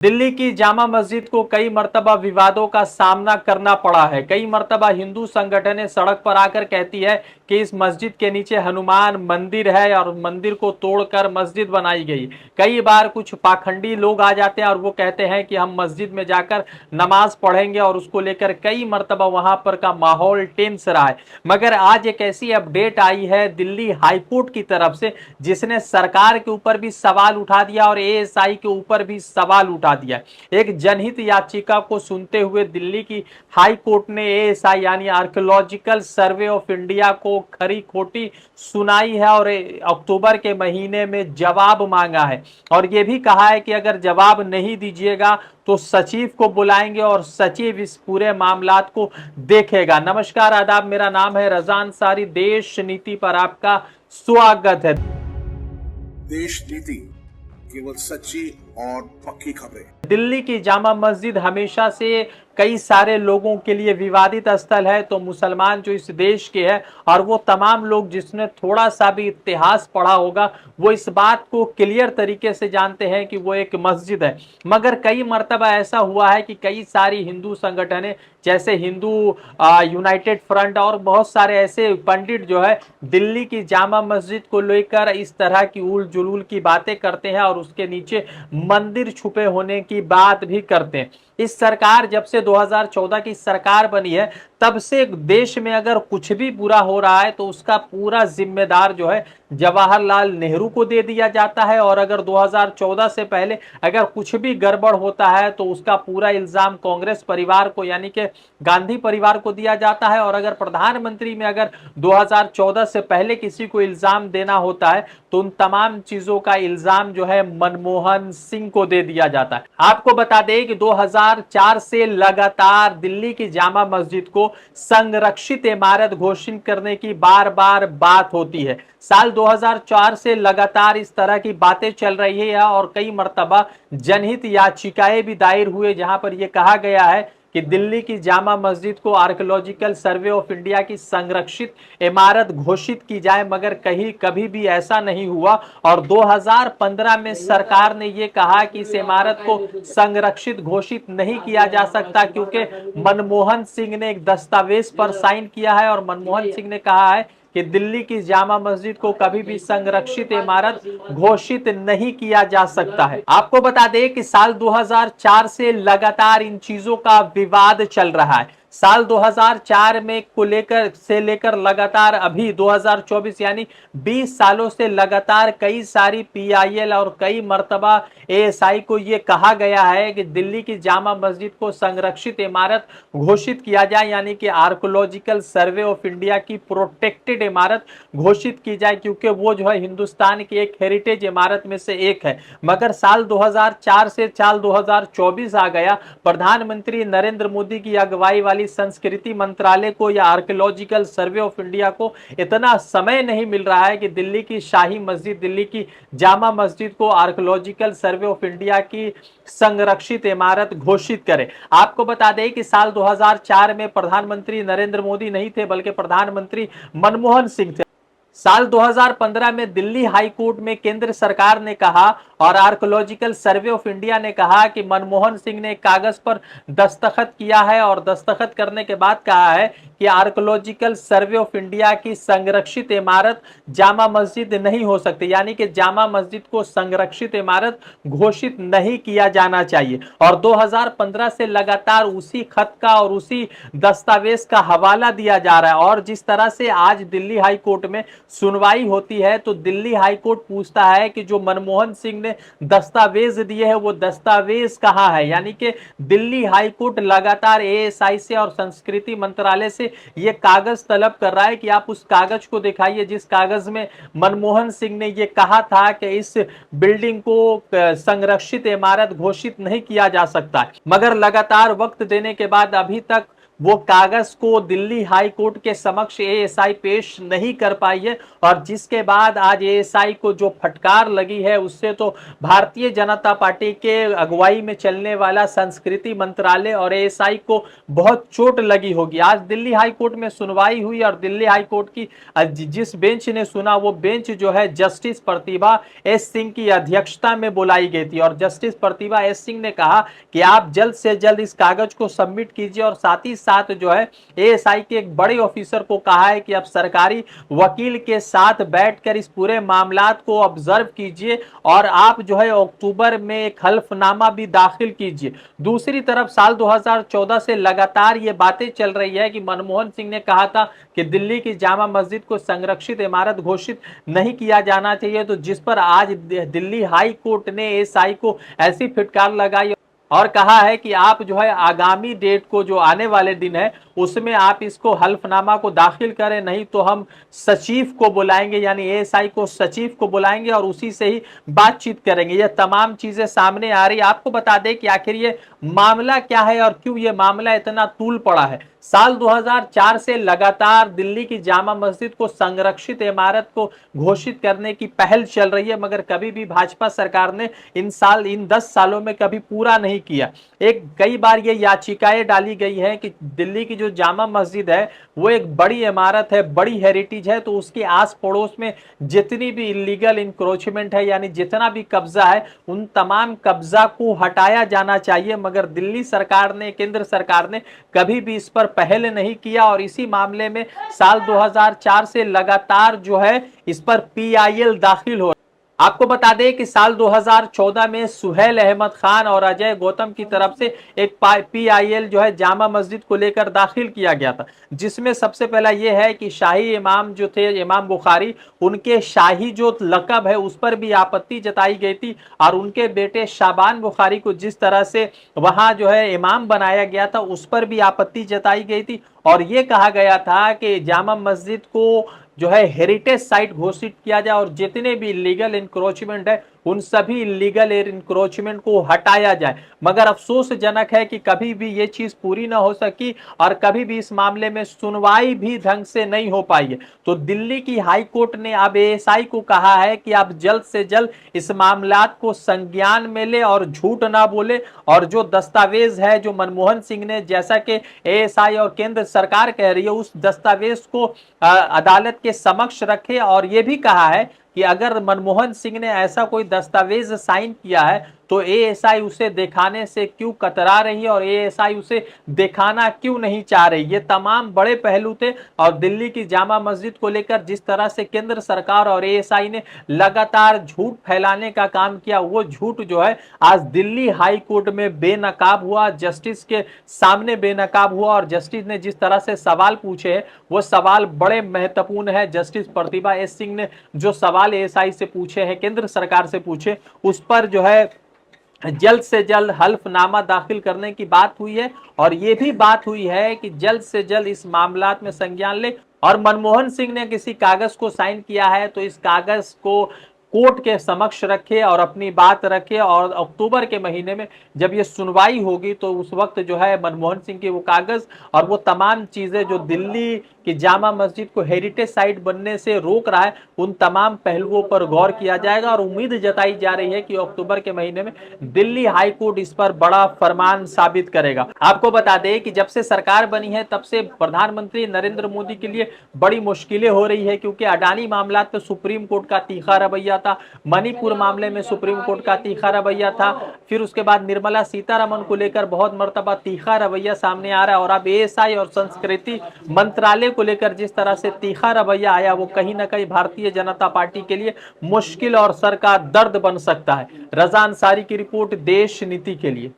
दिल्ली की जामा मस्जिद को कई मर्तबा विवादों का सामना करना पड़ा है। कई मर्तबा हिंदू संगठनें सड़क पर आकर कहती है कि इस मस्जिद के नीचे हनुमान मंदिर है और मंदिर को तोड़कर मस्जिद बनाई गई। कई बार कुछ पाखंडी लोग आ जाते हैं और वो कहते हैं कि हम मस्जिद में जाकर नमाज पढ़ेंगे और उसको लेकर कई मर्तबा वहां पर का माहौल टेंस रहा है। मगर आज एक ऐसी अपडेट आई है दिल्ली हाईकोर्ट की तरफ से, जिसने सरकार के ऊपर भी सवाल उठा दिया और एएसआई के ऊपर भी सवाल उठा दिया। एक जनहित याचिका को सुनते हुए दिल्ली की हाई कोर्ट ने एएसआई यानी आर्कियोलॉजिकल सर्वे ऑफ इंडिया को खरी खोटी सुनाई है और अक्टूबर के महीने में जवाब मांगा है और यह भी कहा है कि अगर जवाब नहीं दीजिएगा तो सचिव को बुलाएंगे और सचिव इस पूरे मामलात को देखेगा। नमस्कार, आदाब, मेरा नाम है रजा अंसारी। देश नीति पर आपका स्वागत है। देश नीति, केवल सच्ची और पक्की खबरें। दिल्ली की जामा मस्जिद हमेशा से कई सारे लोगों के लिए विवादित स्थल है। तो मुसलमान जो इस देश के हैं और वो तमाम लोग जिसने थोड़ा सा भी इतिहास पढ़ा होगा वो इस बात को क्लियर तरीके से जानते हैं कि वो एक मस्जिद है। मगर कई मर्तबा ऐसा हुआ है कि कई सारी हिंदू संगठनें जैसे हिंदू यूनाइटेड फ्रंट और बहुत सारे ऐसे पंडित जो है दिल्ली की जामा मस्जिद को लेकर इस तरह की उल जुलूल की बातें करते हैं और उसके नीचे मंदिर छुपे होने की बात भी करते हैं। इस सरकार जब से 2014 की सरकार बनी है तब से देश में अगर कुछ भी बुरा हो रहा है तो उसका पूरा जिम्मेदार जो है जवाहरलाल नेहरू को दे दिया जाता है और अगर 2014 से पहले अगर कुछ भी गड़बड़ होता है तो उसका पूरा इल्जाम कांग्रेस परिवार को यानी कि गांधी परिवार को दिया जाता है और अगर प्रधानमंत्री में अगर 2014 से पहले किसी को इल्जाम देना होता है तो उन तमाम चीजों का इल्जाम जो है मनमोहन सिंह को दे दिया जाता है। आपको बता दें कि 2004 से लगातार दिल्ली की जामा मस्जिद को संरक्षित इमारत घोषित करने की बार बार बात होती है। साल 2004 से लगातार इस तरह की बातें चल रही है और कई मर्तबा जनहित याचिकाएं भी दायर हुए जहां पर यह कहा गया है कि दिल्ली की जामा मस्जिद को आर्कियोलॉजिकल सर्वे ऑफ इंडिया की संरक्षित इमारत घोषित की जाए, मगर कहीं कभी भी ऐसा नहीं हुआ और 2015 में सरकार ने यह कहा कि इस इमारत को संरक्षित घोषित नहीं किया जा सकता क्योंकि मनमोहन सिंह ने एक दस्तावेज पर साइन किया है और मनमोहन सिंह ने कहा है कि दिल्ली की जामा मस्जिद को कभी भी संरक्षित इमारत घोषित नहीं किया जा सकता है। आपको बता दें कि साल 2004 से लगातार इन चीजों का विवाद चल रहा है। साल 2004 में को लेकर लगातार अभी 2024 यानी 20 सालों से लगातार कई सारी पीआईएल और कई मर्तबा एएसआई को यह कहा गया है कि दिल्ली की जामा मस्जिद को संरक्षित इमारत घोषित किया जाए यानी कि आर्कियोलॉजिकल सर्वे ऑफ इंडिया की प्रोटेक्टेड इमारत घोषित की जाए क्योंकि वो जो है हिंदुस्तान की एक हेरिटेज इमारत में से एक है। मगर साल 2004 से साल 2024 आ गया, प्रधानमंत्री नरेंद्र मोदी की अगुवाई वाली संस्कृति मंत्रालय को या आर्कियोलॉजिकल सर्वे ऑफ इंडिया को इतना समय नहीं मिल रहा है कि दिल्ली की शाही मस्जिद दिल्ली की जामा मस्जिद को आर्कियोलॉजिकल सर्वे ऑफ इंडिया की संरक्षित इमारत घोषित करे। आपको बता दें कि साल 2004 में प्रधानमंत्री नरेंद्र मोदी नहीं थे बल्कि प्रधानमंत्री मनमोहन सिंह थे। साल 2015 में दिल्ली हाई कोर्ट में केंद्र सरकार ने कहा और आर्कियोलॉजिकल सर्वे ऑफ इंडिया ने कहा कि मनमोहन सिंह ने कागज पर दस्तखत किया है और दस्तखत करने के बाद कहा है कि आर्कियोलॉजिकल सर्वे ऑफ इंडिया की संरक्षित इमारत जामा मस्जिद नहीं हो सकती यानी कि जामा मस्जिद को संरक्षित इमारत घोषित नहीं किया जाना चाहिए। और 2015 से लगातार उसी खत का और उसी दस्तावेज का हवाला दिया जा रहा है और जिस तरह से आज दिल्ली हाई कोर्ट में सुनवाई होती है तो दिल्ली हाई कोर्ट पूछता है कि जो मनमोहन सिंह ने दस्तावेज दिए हैं वो दस्तावेज कहां है। यानी कि दिल्ली हाई कोर्ट लगातार एएसआई से और संस्कृति मंत्रालय से ये कागज तलब कर रहा है कि आप उस कागज को दिखाइए जिस कागज में मनमोहन सिंह ने ये कहा था कि इस बिल्डिंग को संरक्षित इमारत घोषित नहीं किया जा सकता है। मगर लगातार वक्त देने के बाद अभी तक वो कागज को दिल्ली हाई कोर्ट के समक्ष एएसआई पेश नहीं कर पाई है, और जिसके बाद आज एएसआई को जो फटकार लगी है उससे तो भारतीय जनता पार्टी के अगुवाई में चलने वाला संस्कृति मंत्रालय और एएसआई को बहुत चोट लगी होगी। आज दिल्ली हाई कोर्ट में सुनवाई हुई और दिल्ली हाई कोर्ट की जिस बेंच ने सुना वो बेंच जो है जस्टिस प्रतिभा एस सिंह की अध्यक्षता में बुलाई गई थी, और जस्टिस प्रतिभा एस सिंह ने कहा कि आप जल्द से जल्द इस कागज को सबमिट कीजिए, और साथ ही साथ जो है एएसआई के एक बड़े ऑफिसर को कहा है कि आप सरकारी वकील के साथ बैठकर इस पूरे मामलात को ऑब्जर्व कीजिए और आप जो है अक्टूबर में एक हल्फनामा भी दाखिल कीजिए। दूसरी तरफ साल 2014 से लगातार ये बातें चल रही है कि मनमोहन सिंह ने कहा था कि दिल्ली की जामा मस्जिद को संरक्षित इमारत घोषित नहीं किया जाना चाहिए, तो जिस पर आज दिल्ली हाई कोर्ट ने एएसआई को ऐसी फटकार लगाई और कहा है कि आप जो है आगामी डेट को, जो आने वाले दिन है, उसमें आप इसको हल्फनामा को दाखिल करें, नहीं तो हम सचिव को बुलाएंगे, यानी एएसआई को सचिव को बुलाएंगे और उसी से ही बातचीत करेंगे। ये तमाम चीजें सामने आ रही। आपको बता दें कि आखिर ये मामला क्या है और क्यों ये मामला इतना तूल पड़ा है। साल 2004 से लगातार दिल्ली की जामा मस्जिद को संरक्षित इमारत को घोषित करने की पहल चल रही है, मगर कभी भी भाजपा सरकार ने इन 10 सालों में कभी पूरा नहीं किया। कई बार ये याचिकाएं डाली गई है कि दिल्ली की जो जामा मस्जिद है वो एक बड़ी इमारत है, बड़ी हेरिटेज है, तो उसके आस पड़ोस में जितनी भी इलीगल इंक्रोचमेंट है, यानी जितना भी कब्जा है, उन तमाम कब्जा को हटाया जाना चाहिए, मगर दिल्ली सरकार ने, केंद्र सरकार ने कभी भी इस पर पहल नहीं किया। और इसी मामले में साल 2004 से लगातार जो है इस पर पीआईएल दाखिल हो। आपको बता दें कि साल 2014 में सुहेल अहमद खान और अजय गौतम की तरफ से एक पीआईएल जो है जामा मस्जिद को लेकर दाखिल किया गया था, जिसमें सबसे पहला यह है कि शाही इमाम जो थे इमाम बुखारी, उनके शाही जो लकब है उस पर भी आपत्ति जताई गई थी, और उनके बेटे शाबान बुखारी को जिस तरह से वहां जो है इमाम बनाया गया था उस पर भी आपत्ति जताई गई थी, और यह कहा गया था कि जामा मस्जिद को जो है हेरिटेज साइट घोषित किया जाए और जितने भी इलीगल इंक्रोचमेंट है उन सभी इलीगल इंक्रोचमेंट को हटाया जाए। मगर अफसोसजनक है कि कभी भी ये चीज पूरी ना हो सकी और कभी भी इस मामले में सुनवाई भी ढंग से नहीं हो पाई है। तो दिल्ली की हाई कोर्ट ने अब एएसआई को कहा है कि आप जल्द से जल्द इस मामलात को संज्ञान में ले और झूठ ना बोले, और जो दस्तावेज है जो मनमोहन सिंह ने, जैसा कि एएसआई और केंद्र सरकार कह रही है, उस दस्तावेज को अदालत के समक्ष रखे, और यह भी कहा है कि अगर मनमोहन सिंह ने ऐसा कोई दस्तावेज साइन किया है तो एएसआई उसे दिखाने से क्यों कतरा रही है और एएसआई उसे दिखाना क्यों नहीं चाह रही। ये तमाम बड़े पहलू थे, और दिल्ली की जामा मस्जिद को लेकर जिस तरह से केंद्र सरकार और एएसआई ने लगातार झूठ फैलाने का काम किया, वो झूठ जो है आज दिल्ली हाई कोर्ट में बेनकाब हुआ, जस्टिस के सामने बेनकाब हुआ, और जस्टिस ने जिस तरह से सवाल पूछे हैं वो सवाल बड़े महत्वपूर्ण है। जस्टिस प्रतिभा एस सिंह ने जो सवाल एएसआई से पूछे हैं, केंद्र सरकार से पूछे, उस पर जो है जल्द से जल्द हल्फनामा दाखिल करने की बात हुई है, और यह भी बात हुई है कि जल्द से जल्द इस मामलात में संज्ञान ले। और मनमोहन सिंह ने किसी कागज को साइन किया है तो इस कागज को कोर्ट के समक्ष रखे और अपनी बात रखे, और अक्टूबर के महीने में जब ये सुनवाई होगी तो उस वक्त जो है मनमोहन सिंह के वो कागज और वो तमाम चीजें जो दिल्ली की जामा मस्जिद को हेरिटेज साइट बनने से रोक रहा है, उन तमाम पहलुओं पर गौर किया जाएगा, और उम्मीद जताई जा रही है कि अक्टूबर के महीने में दिल्ली हाई कोर्ट इस पर बड़ा फरमान साबित करेगा। आपको बता दें कि जब से सरकार बनी है तब से प्रधानमंत्री नरेंद्र मोदी के लिए बड़ी मुश्किलें हो रही है, क्योंकि अडानी मामला पे सुप्रीम कोर्ट का तीखा रवैया था, मणिपुर मामले में सुप्रीम कोर्ट का तीखा रवैया था, फिर उसके बाद निर्मला सीतारमण को लेकर बहुत मर्तबा तीखा रवैया सामने आ रहा है, और अब एएसआई और संस्कृति मंत्रालय को लेकर जिस तरह से तीखा रवैया आया वो कहीं ना कहीं भारतीय जनता पार्टी के लिए मुश्किल और सर का दर्द बन सकता है। रजा अंसारी की रिपोर्ट, देश नीति के लिए।